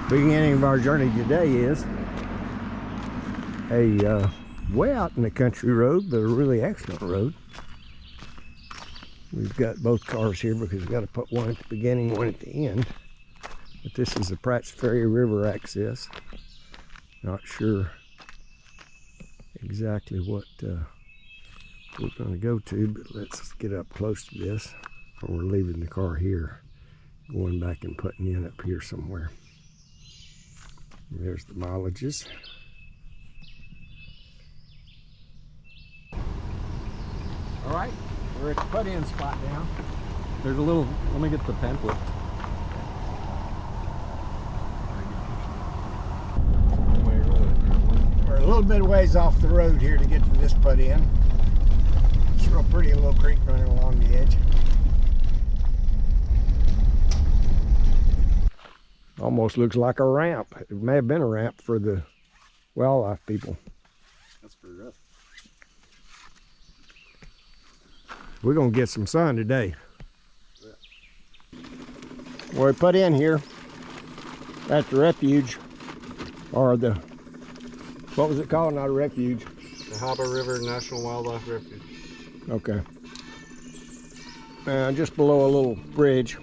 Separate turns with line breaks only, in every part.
Beginning of our journey today is a way out in the country road, but a really excellent road. We've got both cars here because we've got to put one at the beginning, one at the end. But this is the Pratt's Ferry River access. Not sure exactly what we're going to go to, but let's get up close to this. We're leaving the car here, going back and putting in up here somewhere. There's the mileages. All right, we're at the put-in spot now.
There's a little, let me get the pamphlet.
We're a little bit of ways off the road here to get to this put-in. It's real pretty, a little creek running along the edge. Almost looks like a ramp. It may have been a ramp for the wildlife people.
That's pretty rough.
We're gonna get some sun today. Well, we put in here at the refuge, or the, what was it called? Not a refuge.
Cahaba River National Wildlife Refuge.
Okay. Just below a little bridge.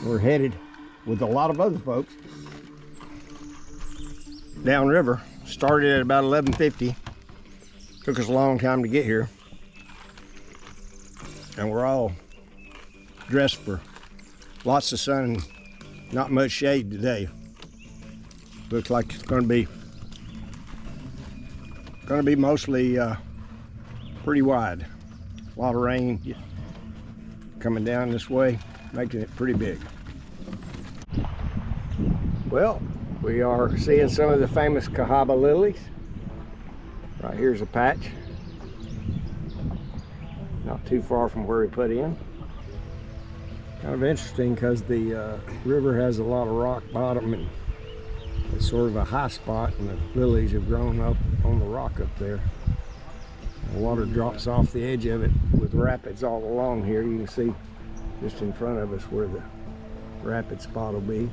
We're headed with a lot of other folks downriver. Started at about 11:50. Took us a long time to get here. And we're all dressed for lots of sun and not much shade today. Looks like it's going to be mostly pretty wide. A lot of rain coming down this way, making it pretty big. Well, we are seeing some of the famous Cahaba lilies. Right here's a patch. Not too far from where we put in. Kind of interesting because the river has a lot of rock bottom and it's sort of a high spot, and the lilies have grown up on the rock up there. The water drops off the edge of it with rapids all along here. You can see just in front of us where the rapid spot will be.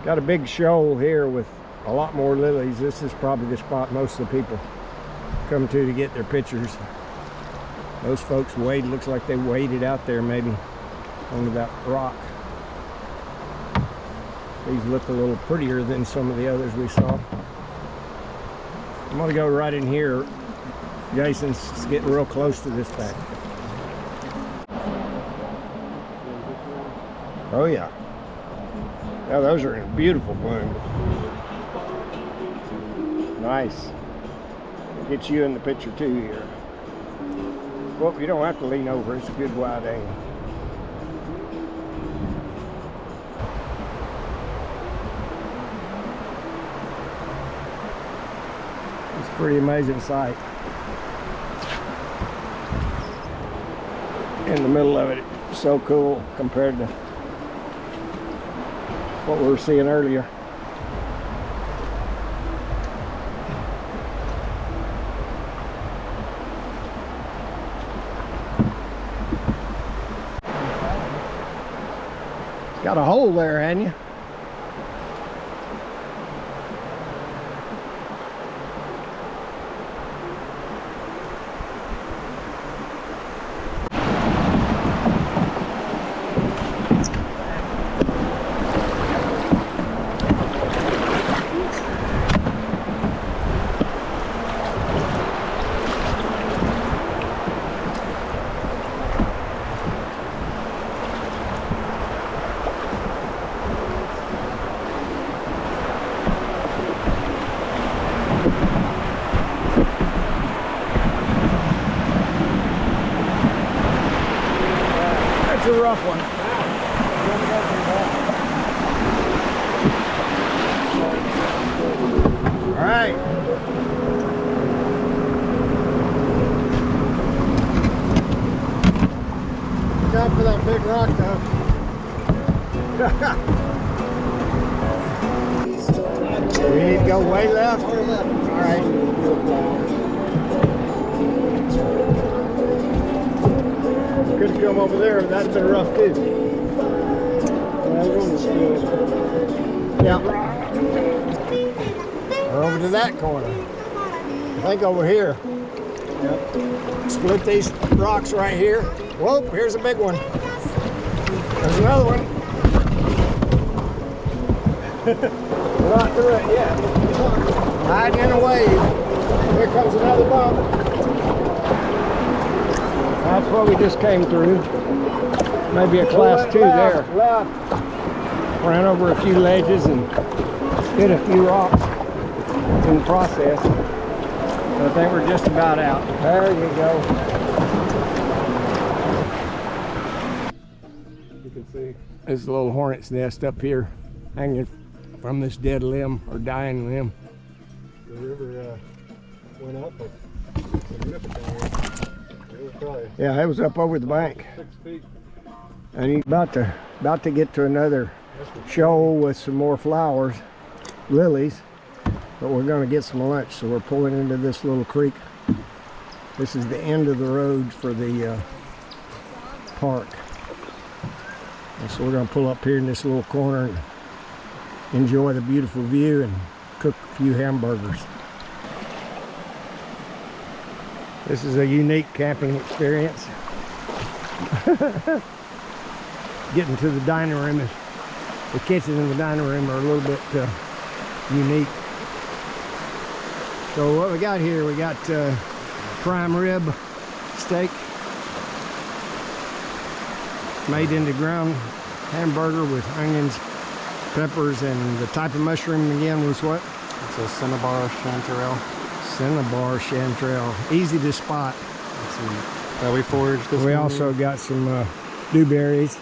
Got a big shoal here with a lot more lilies. This is probably the spot most of the people come to get their pictures. Those folks wade, looks like they waded out there maybe on that rock. These look a little prettier than some of the others we saw. I'm gonna go right in here. Jason's getting real close to this patch. Oh yeah. Yeah, those are in beautiful bloom. Nice. Get you in the picture too here. Well, you don't have to lean over. It's a good wide angle. It's a pretty amazing sight. In the middle of it, it's so cool compared to what we were seeing earlier. Got a hole there, hadn't you? That's a rough one. All right. Look out for that big rock though. We need to go way left? All right. Could come over there, that's been rough too. Yeah. Or over to that corner. I think over here. Yep. Split these rocks right here. Whoa, here's a big one. There's another one. We're not through it yet. Riding in a wave. Here comes another bump. That's what we just came through. Maybe a class 2 there. Ran over a few ledges and hit a few rocks in the process. But I think we're just about out. There you go.
You can see.
There's a little hornet's nest up here hanging from this dead limb or dying limb.
The river went up significantly. It was probably
Yeah, it was up over the bank.
6 feet.
And he's about to get to another shoal with some more flowers, lilies. But we're going to get some lunch, so we're pulling into this little creek. This is the end of the road for the park. And so we're going to pull up here in this little corner and enjoy the beautiful view and cook a few hamburgers. This is a unique camping experience. Getting to the dining room, the kitchen and the dining room are a little bit unique. So what we got here, we got prime rib steak made into ground hamburger with onions, peppers, and the type of mushroom again was what?
It's a cinnabar chanterelle.
Cinnabar chanterelle, easy to spot.
We foraged this
We
morning.
also got some dewberries,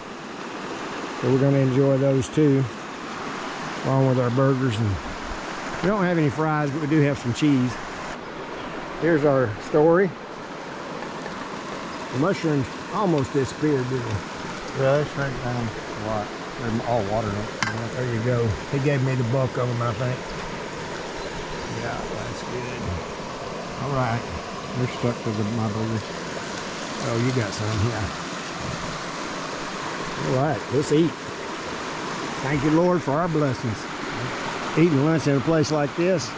so we're going to enjoy those too, along with our burgers. And we don't have any fries, but we do have some cheese. Here's our story. The mushrooms almost disappeared, didn't they?
Yeah, they shrank down a lot. They're all water now.
There you go. He gave me the bulk of them, I think. Yeah, that's good. All right.
They're stuck to my burgers.
Oh, you got some, yeah. All right, let's eat. Thank you, Lord, for our blessings. Eating lunch at a place like this.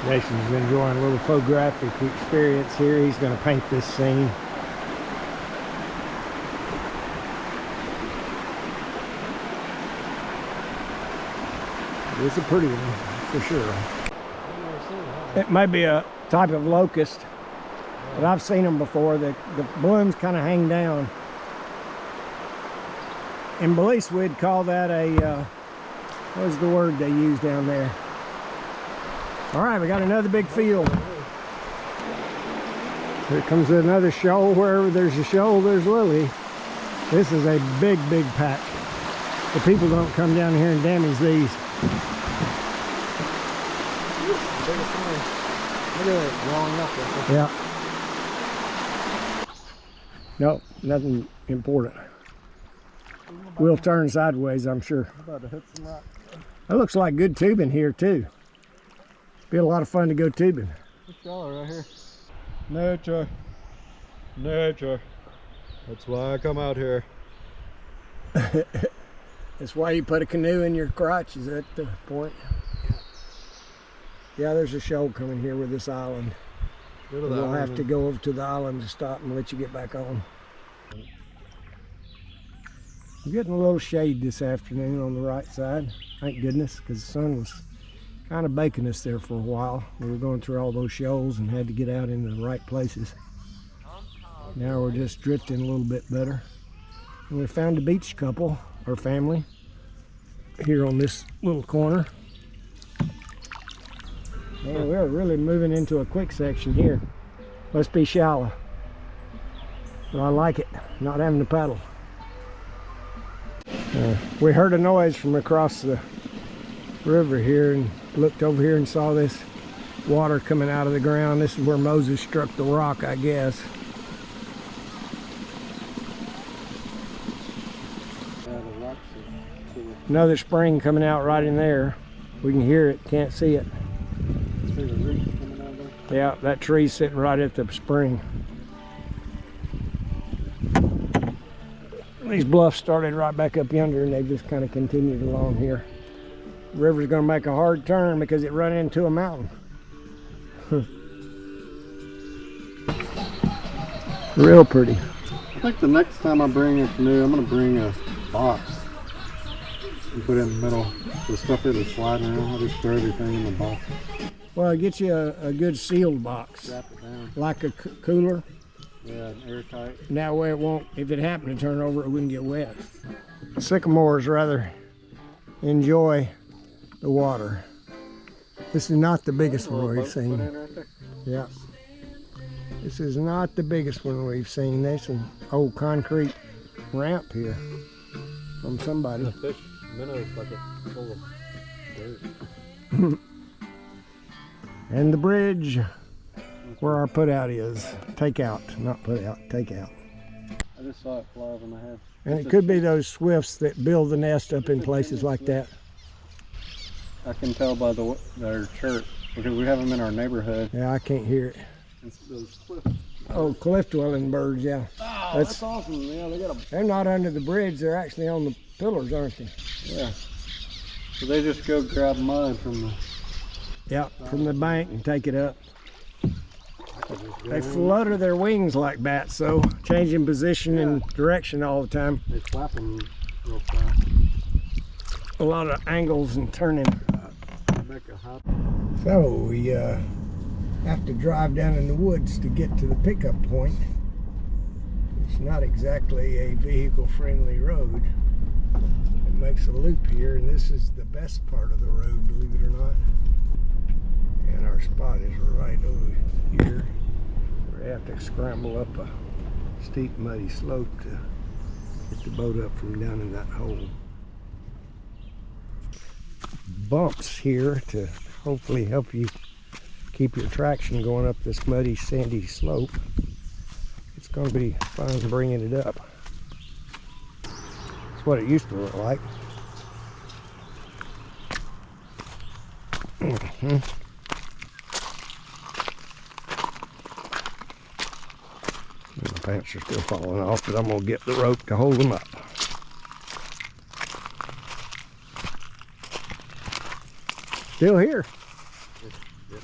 Jason's enjoying a little photographic experience here. He's going to paint this scene. It's a pretty one, for sure. It may be a type of locust, but I've seen them before. The blooms kind of hang down. In Belize, we'd call that a, what was the word they use down there? All right, we got another big field. Here comes another shoal. Wherever there's a shoal, there's lily. This is a big, big patch. The people don't come down here and damage these.
Look at it blowing up.
Yeah. Nope, nothing important. We'll turn sideways, I'm sure.
I'm about to hit some rock.
That looks like good tubing here too. Be a lot of fun to go tubing.
This shallow right here. Nature. Nature. That's why I come out here.
That's why you put a canoe in your crotch, is that the point? Yeah, there's a shoal coming here with this island. We'll have to go over to the island to stop and let you get back on. We're getting a little shade this afternoon on the right side. Thank goodness, because the sun was kind of baking us there for a while. We were going through all those shoals and had to get out into the right places. Now we're just drifting a little bit better. And we found a beach couple, our family, here on this little corner. Man, we're really moving into a quick section here. Must be shallow. But I like it, not having to paddle. We heard a noise from across the river here and looked over here and saw this water coming out of the ground. This is where Moses struck the rock, I guess. Another spring coming out right in there. We can hear it, can't see it. Yeah, that tree's sitting right at the spring. These bluffs started right back up yonder and they just kind of continued along here. The river's gonna make a hard turn because it run into a mountain. Real pretty.
I think the next time I bring a canoe, I'm gonna bring a box and put it in the middle. The stuff isn't sliding around. I'll just throw everything in the box.
Well, get you a good sealed box.
Wrap it down.
Like a cooler.
Yeah, airtight.
And that way it won't, if it happened to turn over, it wouldn't get wet. Sycamores rather enjoy the water. This is not the biggest one we've seen. Yeah. This is not the biggest one we've seen. There's an old concrete ramp here from somebody.
The fish minnows like it's full of dirt.
And the bridge where our put out is. Take out, not put out, take out.
I just saw it fly over my head.
And it could be those swifts that build the nest up in places like that.
I can tell by their chirp because we have them in our neighborhood.
Yeah, I can't hear it.
It's those cliff.
Oh, cliff dwelling birds, yeah.
Oh, that's awesome. Yeah, they got them.
They're not under the bridge, they're actually on the pillars, aren't they?
Yeah. So they just go grab mud from the...
Yeah, from the bank and take it up. They flutter their wings like bats, so changing position and direction all the time.
They flap them real fast.
A lot of angles and turning.
Make a hop.
So we have to drive down in the woods to get to the pickup point. It's not exactly a vehicle-friendly road. It makes a loop here, and this is the best part of the road, believe it or not. And our spot is right over here. We have to scramble up a steep, muddy slope to get the boat up from down in that hole. Bumps here to hopefully help you keep your traction going up this muddy, sandy slope. It's going to be fun bringing it up. It's what it used to look like. The pants are still falling off, but I'm going to get the rope to hold them up. Still here.
Yep.